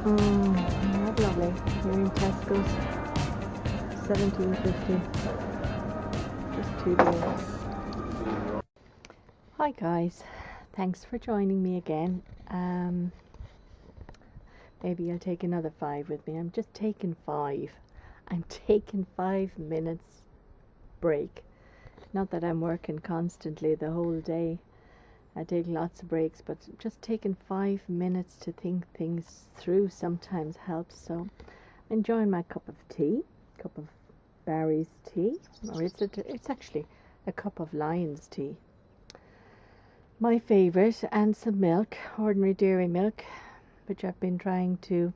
Not lovely. Here in Tesco's, 17.50. Just too dear. Hi guys, thanks for joining me again. Maybe I'll take another 5 with me. I'm just taking 5. I'm taking 5 minutes break. Not that I'm working constantly the whole day. I take lots of breaks, but just taking 5 minutes to think things through sometimes helps. So I'm enjoying my cup of tea, cup of Barry's tea, or it's actually a cup of Lion's tea. My favourite, and some milk, ordinary dairy milk, which I've been trying to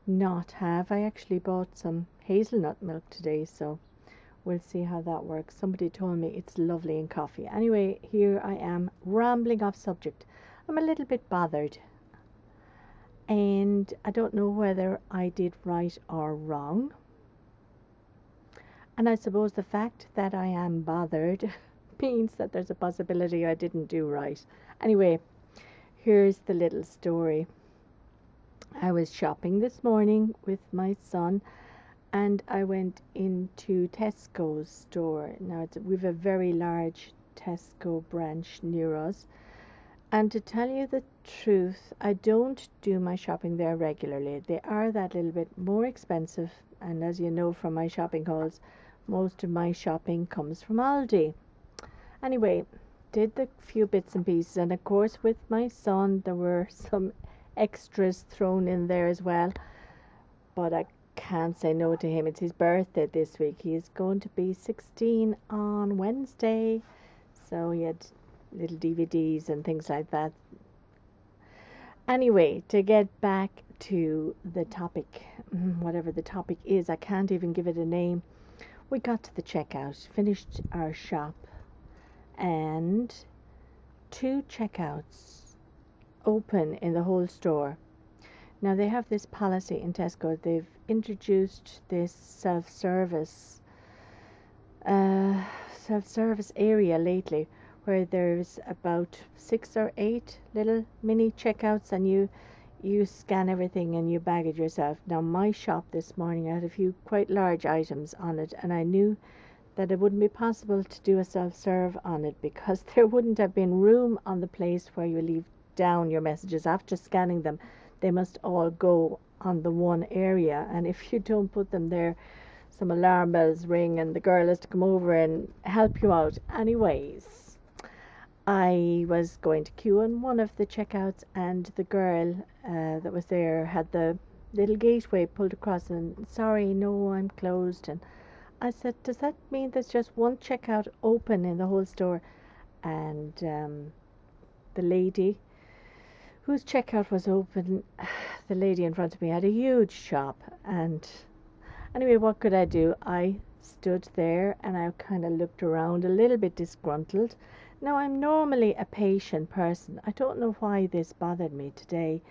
not have. I actually bought some hazelnut milk today, so we'll see how that works. Somebody told me it's lovely in coffee. Anyway, here I am rambling off subject. I'm a little bit bothered, and I don't know whether I did right or wrong. And I suppose the fact that I am bothered means that there's a possibility I didn't do right. Anyway, here's the little story. I was shopping this morning with my son, and I went into Tesco's store. Now we've a very large Tesco branch near us, and to tell you the truth, I don't do my shopping there regularly. They are that little bit more expensive, and as you know from my shopping hauls, most of my shopping comes from Aldi. Anyway, did the few bits and pieces, and of course with my son there were some extras thrown in there as well, but I can't say no to him. It's his birthday this week. He is going to be 16 on Wednesday, so he had little DVDs and things like that. Anyway, to get back to the topic, whatever the topic is, I can't even give it a name. We got to the checkout, finished our shop, and 2 checkouts open in the whole store. Now they have this policy in Tesco. They've introduced this self-service area lately, where there's about 6 or 8 little mini checkouts, and you scan everything and you bag it yourself. Now my shop this morning had a few quite large items on it, and I knew that it wouldn't be possible to do a self-serve on it because there wouldn't have been room on the place where you leave down your messages. After scanning them, they must all go on the one area, and if you don't put them there, some alarm bells ring and the girl has to come over and help you out. Anyways, I was going to queue in one of the checkouts, and the girl that was there had the little gateway pulled across, and sorry, no, I'm closed. And I said, does that mean there's just one checkout open in the whole store? And the lady whose checkout was open, the lady in front of me had a huge shop, and anyway, what could I do? I stood there and I kind of looked around a little bit disgruntled. Now, I'm normally a patient person. I don't know why this bothered me today.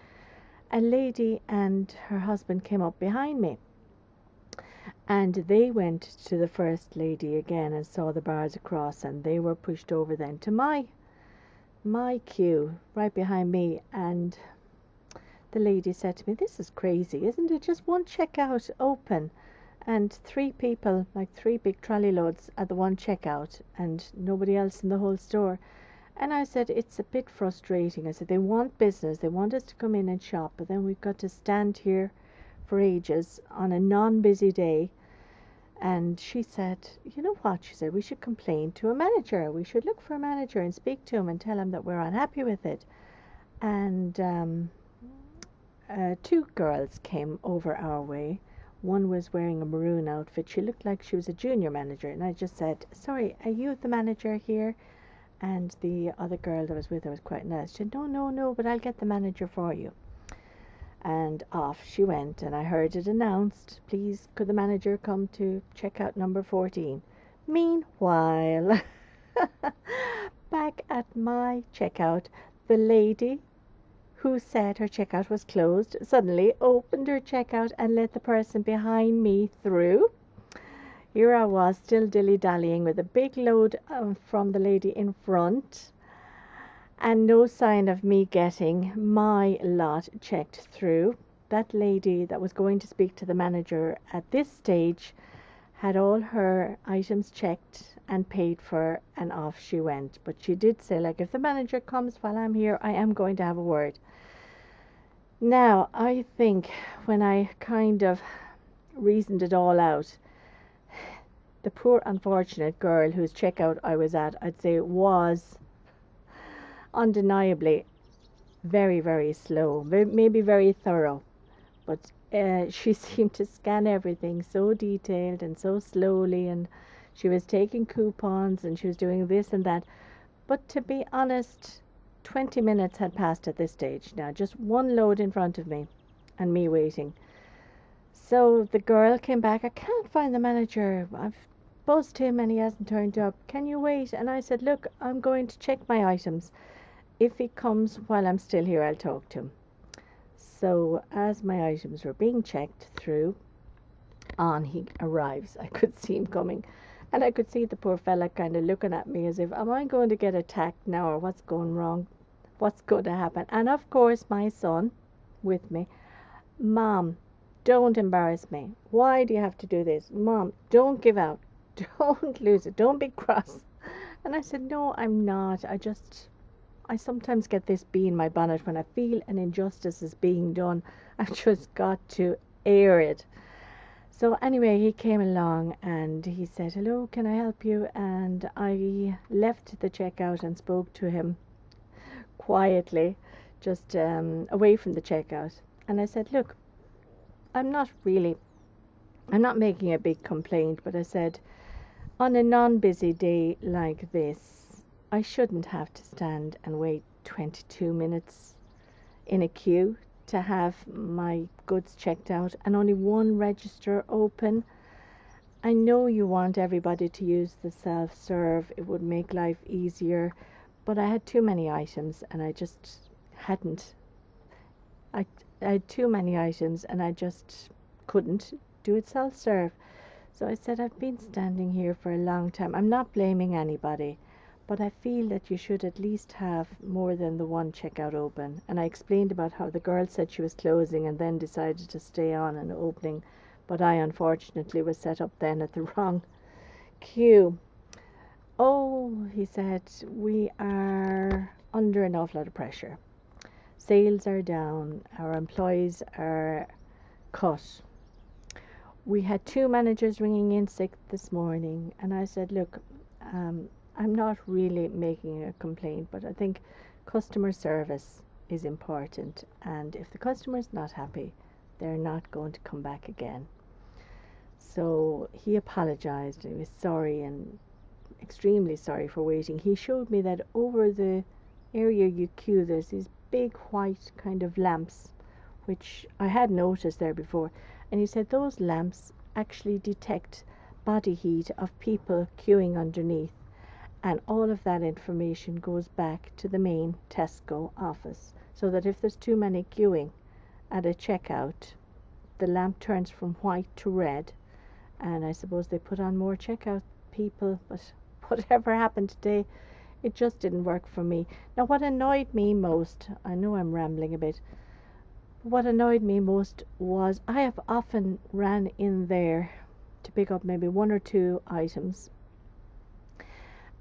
A lady and her husband came up behind me, and they went to the first lady again and saw the bars across, and they were pushed over then to my queue right behind me. And the lady said to me, this is crazy, isn't it? Just one checkout open, and 3 people, like 3 big trolley loads at the one checkout, and nobody else in the whole store. And I said, it's a bit frustrating. I said, they want business, they want us to come in and shop, but then we've got to stand here for ages on a non-busy day. And she said, you know what? She said, we should complain to a manager. We should look for a manager and speak to him and tell him that we're unhappy with it. And 2 girls came over our way. One was wearing a maroon outfit. She looked like she was a junior manager. And I just said, sorry, are you the manager here? And the other girl that was with her was quite nice. She said, no, but I'll get the manager for you. And off she went, and I heard it announced, please could the manager come to checkout number 14. Meanwhile, back at my checkout, the lady who said her checkout was closed suddenly opened her checkout and let the person behind me through. Here I was, still dilly-dallying with a big load from the lady in front, and no sign of me getting my lot checked through. that lady that was going to speak to the manager at this stage had all her items checked and paid for, and off she went. But she did say, like, if the manager comes while I'm here, I am going to have a word. Now, I think when I kind of reasoned it all out, the poor unfortunate girl whose checkout I was at, I'd say, was undeniably very, very slow, maybe very thorough, but she seemed to scan everything so detailed and so slowly, and she was taking coupons and she was doing this and that. But to be honest, 20 minutes had passed at this stage now, just one load in front of me and me waiting. So the girl came back, I can't find the manager. I've buzzed him and he hasn't turned up. Can you wait? And I said, look, I'm going to check my items. If he comes while I'm still here, I'll talk to him. So as my items were being checked through, on he arrives. I could see him coming. And I could see the poor fella kind of looking at me as if, am I going to get attacked now, or what's going wrong? What's going to happen? And of course, my son with me, Mom, don't embarrass me. Why do you have to do this? Mom, don't give out. Don't lose it. Don't be cross. And I said, no, I'm not. I sometimes get this bee in my bonnet when I feel an injustice is being done. I've just got to air it. So anyway, he came along and he said, hello, can I help you? And I left the checkout and spoke to him quietly, just away from the checkout. And I said, look, I'm not making a big complaint, but I said, on a non-busy day like this, I shouldn't have to stand and wait 22 minutes in a queue to have my goods checked out and only one register open. I know you want everybody to use the self-serve. It would make life easier, but I had too many items and I just hadn't. I had too many items and I just couldn't do it self-serve. So I said, I've been standing here for a long time. I'm not blaming anybody, but I feel that you should at least have more than the one checkout open. And I explained about how the girl said she was closing and then decided to stay on and opening, but I unfortunately was set up then at the wrong queue. Oh, he said, we are under an awful lot of pressure. Sales are down, our employees are cut. We had 2 managers ringing in sick this morning, and I said, look, I'm not really making a complaint, but I think customer service is important, and if the customer's not happy, they're not going to come back again. So he apologized. He was sorry and extremely sorry for waiting. He showed me that over the area you queue, there's these big white kind of lamps, which I had noticed there before, and he said those lamps actually detect body heat of people queuing underneath. And all of that information goes back to the main Tesco office, so that if there's too many queuing at a checkout, the lamp turns from white to red, and I suppose they put on more checkout people, but whatever happened today, it just didn't work for me. Now, what annoyed me most, I know I'm rambling a bit, what annoyed me most was I have often ran in there to pick up maybe 1 or 2 items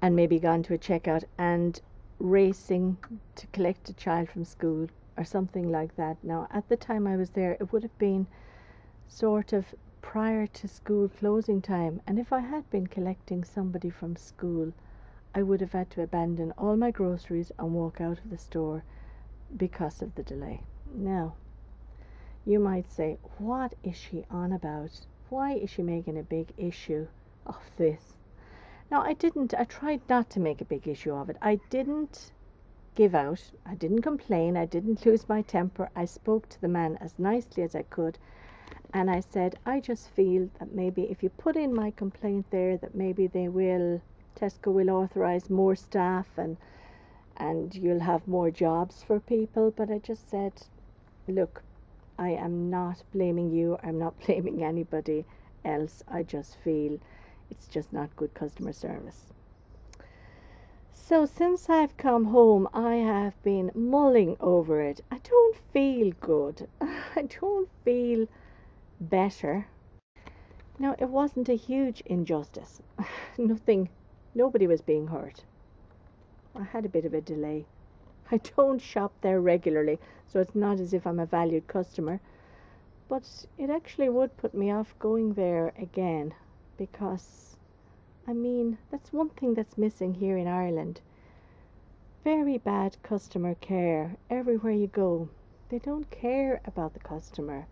and maybe gone to a checkout and racing to collect a child from school or something like that. Now, at the time I was there, it would have been sort of prior to school closing time, and if I had been collecting somebody from school, I would have had to abandon all my groceries and walk out of the store because of the delay. Now, you might say, what is she on about? Why is she making a big issue of this? Now, I tried not to make a big issue of it. I didn't give out. I didn't complain. I didn't lose my temper. I spoke to the man as nicely as I could. And I said, I just feel that maybe if you put in my complaint there, that maybe Tesco will authorize more staff and you'll have more jobs for people. But I just said, look, I am not blaming you. I'm not blaming anybody else. I just feel it's just not good customer service. So since I've come home, I have been mulling over it. I don't feel good. I don't feel better. Now, it wasn't a huge injustice. Nothing, nobody was being hurt. I had a bit of a delay. I don't shop there regularly, so it's not as if I'm a valued customer. But it actually would put me off going there again because, I mean, that's one thing that's missing here in Ireland. Very bad customer care everywhere you go. They don't care about the customer.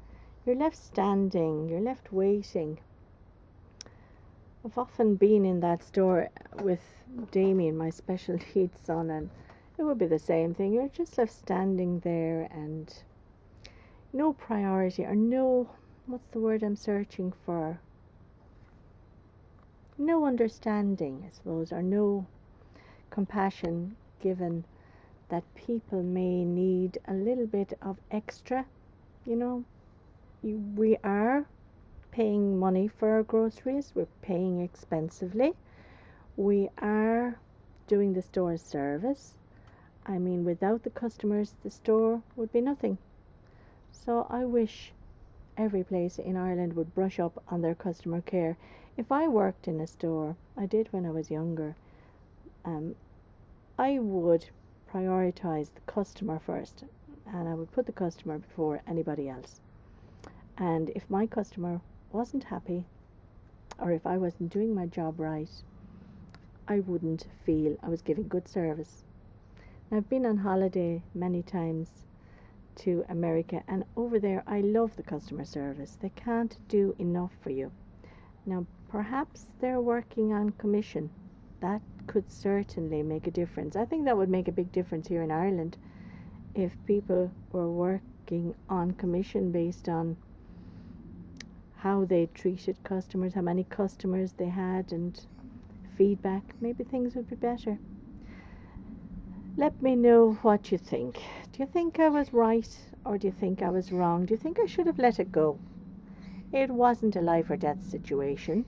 You're left standing, you're left waiting. I've often been in that store with Damien, my special needs son, and it would be the same thing. You're just left standing there and no priority or no, what's the word I'm searching for? No understanding, I suppose, or no compassion given that people may need a little bit of extra. You know, we are paying money for our groceries, we're paying expensively, we are doing the store service. I mean, without the customers, the store would be nothing. So I wish every place in Ireland would brush up on their customer care. If I worked in a store, I did when I was younger, I would prioritize the customer first, and I would put the customer before anybody else. And if my customer wasn't happy, or if I wasn't doing my job right, I wouldn't feel I was giving good service. Now, I've been on holiday many times to America, and over there I love the customer service. They can't do enough for you. Now, perhaps they're working on commission. That could certainly make a difference. I think that would make a big difference here in Ireland if people were working on commission based on how they treated customers, how many customers they had, and feedback. Maybe things would be better. Let me know what you think. Do you think I was right, or do you think I was wrong? Do you think I should have let it go? It wasn't a life or death situation.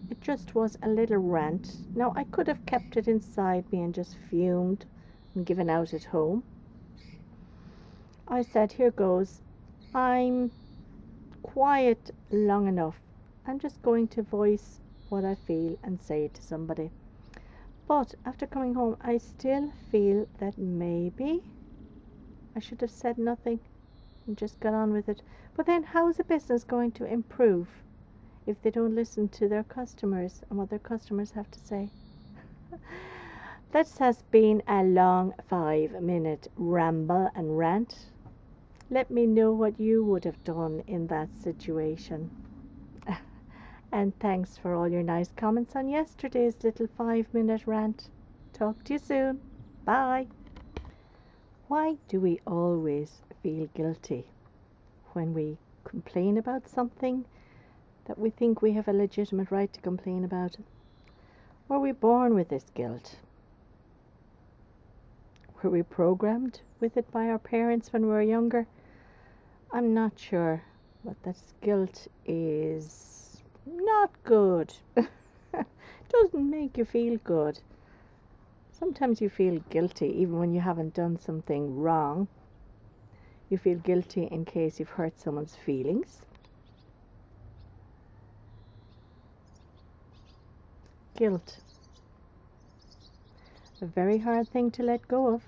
It just was a little rant. Now, I could have kept it inside me and just fumed and given out at home. I said, here goes. I'm quiet long enough. I'm just going to voice what I feel and say it to somebody. But after coming home, I still feel that maybe I should have said nothing and just got on with it. But then how's a business going to improve if they don't listen to their customers and what their customers have to say? This has been a long 5-minute ramble and rant. Let me know what you would have done in that situation. And thanks for all your nice comments on yesterday's little 5-minute rant. Talk to you soon. Bye. Why do we always feel guilty when we complain about something that we think we have a legitimate right to complain about? Were we born with this guilt? Were we programmed with it by our parents when we were younger? I'm not sure, but this guilt is not good. Doesn't make you feel good. Sometimes you feel guilty even when you haven't done something wrong. You feel guilty in case you've hurt someone's feelings. Guilt. A very hard thing to let go of.